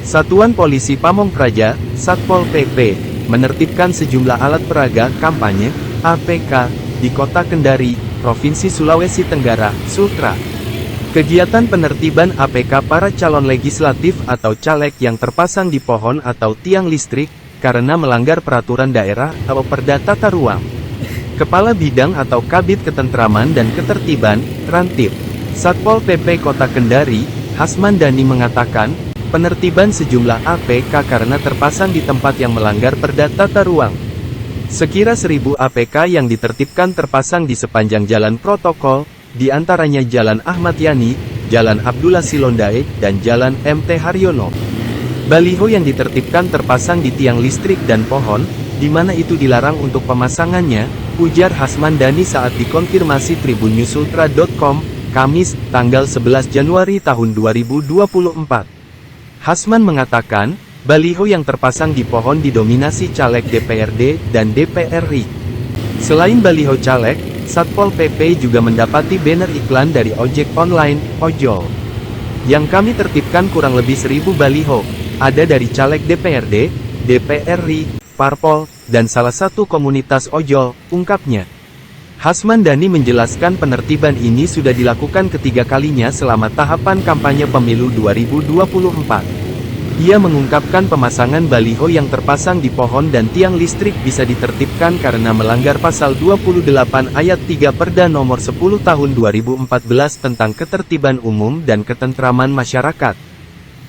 Satuan Polisi Pamong Praja, Satpol PP, menertibkan sejumlah alat peraga kampanye, APK, di Kota Kendari, Provinsi Sulawesi Tenggara, Sultra. Kegiatan penertiban APK para calon legislatif atau caleg yang terpasang di pohon atau tiang listrik, karena melanggar peraturan daerah atau Perda Tata Ruang. Kepala Bidang atau Kabid Ketentraman dan Ketertiban, Rantib, Satpol PP Kota Kendari, Hasman Dhani mengatakan, penertiban sejumlah APK karena terpasang di tempat yang melanggar Perda Tata Ruang. Sekira 1000 APK yang ditertibkan terpasang di sepanjang jalan protokol, di antaranya Jalan Ahmad Yani, Jalan Abdullah Silondae, dan Jalan MT Haryono. Baliho yang ditertibkan terpasang di tiang listrik dan pohon, di mana itu dilarang untuk pemasangannya, ujar Hasman Dhani saat dikonfirmasi tribunnews.ultra.com, Kamis, tanggal 11 Januari tahun 2024. Hasman mengatakan, baliho yang terpasang di pohon didominasi caleg DPRD dan DPR RI. Selain baliho caleg, Satpol PP juga mendapati banner iklan dari ojek online, ojol. Yang kami tertibkan kurang lebih 1000 baliho, ada dari caleg DPRD, DPR RI, Parpol, dan salah satu komunitas ojol, ungkapnya. Hasman Dhani menjelaskan penertiban ini sudah dilakukan ketiga kalinya selama tahapan kampanye pemilu 2024. Ia mengungkapkan pemasangan baliho yang terpasang di pohon dan tiang listrik bisa ditertibkan karena melanggar pasal 28 ayat 3 Perda nomor 10 tahun 2014 tentang ketertiban umum dan ketentraman masyarakat.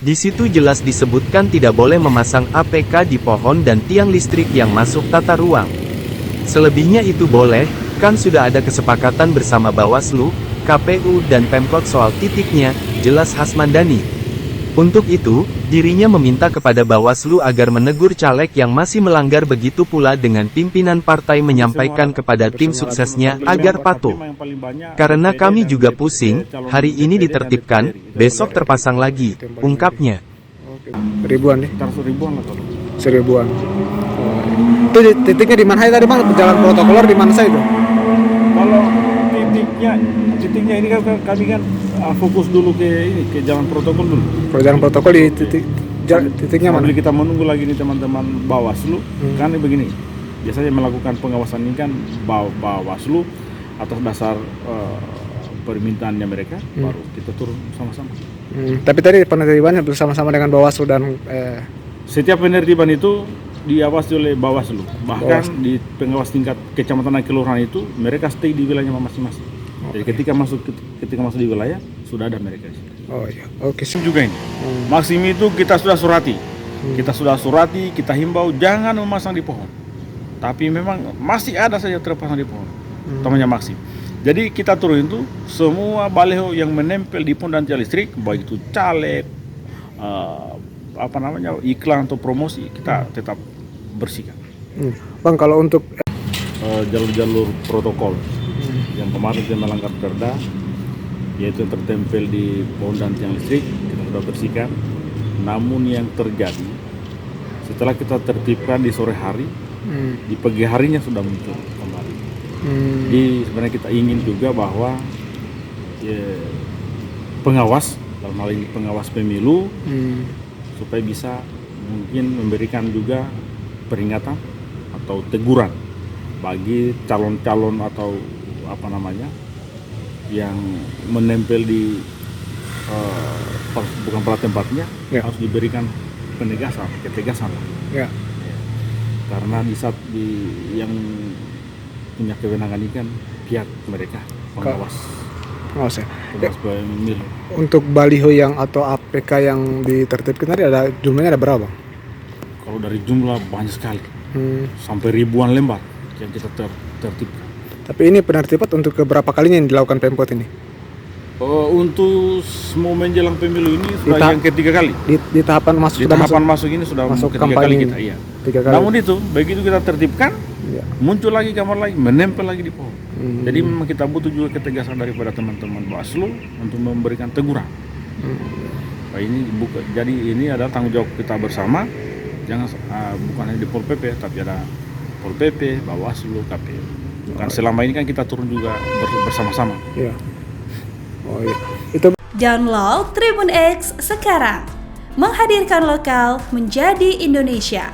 Di situ jelas disebutkan tidak boleh memasang APK di pohon dan tiang listrik yang masuk tata ruang. Selebihnya itu boleh, kan sudah ada kesepakatan bersama Bawaslu, KPU dan Pemkot soal titiknya, jelas Hasman Dhani. Untuk itu, dirinya meminta kepada Bawaslu agar menegur caleg yang masih melanggar, begitu pula dengan pimpinan partai menyampaikan kepada tim suksesnya agar patuh. Karena kami juga pusing, hari ini ditertibkan, besok terpasang lagi, ungkapnya. Ribuan nih? Ribuan atau? Seribuan. Itu titiknya di mana tadi Bang? Jalan protokoler di mana saya itu? Kalau titiknya ini kan kami kan fokus dulu ke jalan protokol dulu. Kalau jalan protokol di titiknya mana? Sambil kita menunggu lagi nih teman-teman Bawaslu, kan begini. Biasanya melakukan pengawasan ini kan Bawaslu atas dasar permintaannya mereka, baru kita turun sama-sama. Tapi tadi penertibannya bersama-sama dengan Bawaslu dan setiap penertiban itu diawasi oleh Bawaslu. Bahkan di pengawas tingkat kecamatan dan kelurahan itu mereka stay di wilayahnya masing-masing. Jadi ketika masuk di wilayah sudah ada mereka. Oh iya, oke. Juga ini. Maksim itu kita sudah surati. Kita himbau jangan memasang di pohon. Tapi memang masih ada saja terpasang di pohon. Namanya Maksim. Jadi kita turun itu semua baliho yang menempel di pohon dan tiang listrik, baik itu caleg, iklan atau promosi, kita tetap bersihkan. Bang, kalau untuk jalur-jalur protokol yang kemarin dia melanggar perda, yaitu yang tertempel di pohon dan tiang listrik, kita sudah bersihkan. Namun yang terjadi setelah kita tertibkan di sore hari, di pagi harinya sudah muncul kembali. Jadi sebenarnya kita ingin juga bahwa pengawas, dalam hal ini pengawas pemilu, supaya bisa mungkin memberikan juga peringatan atau teguran bagi calon-calon atau yang menempel di bukan pada tempatnya, harus diberikan ketegasan. Ya. Karena di saat yang punya kewenangan ini kan pihak mereka pengawas ya. pemilu. Untuk baliho yang atau APK yang ditertibkan tadi jumlahnya ada berapa? Kalau dari jumlah banyak sekali, sampai ribuan lembar yang kita tertibkan. Tapi ini penertiban untuk keberapa kalinya yang dilakukan Pemkot ini? Untuk mau menjelang pemilu ini sudah yang ketiga kali. Di tahapan masuk ini sudah masuk ketiga kali kita. Iya. 3 kali. Namun itu begitu kita tertibkan, muncul lagi kamar lagi, menempel lagi di pohon. Jadi memang kita butuh juga ketegasan daripada teman-teman Bawaslu untuk memberikan teguran. Nah, jadi ini adalah tanggung jawab kita bersama. Jangan bukan hanya di Pol PP, tapi ada Pol PP, Bawaslu, KPU. Kan selama ini kan kita turun juga bersama-sama. Iya. Oh iya. Itu Download Tribun X sekarang. menghadirkan lokal menjadi Indonesia.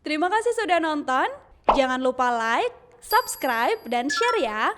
Terima kasih sudah nonton. Jangan lupa like, subscribe, dan share ya.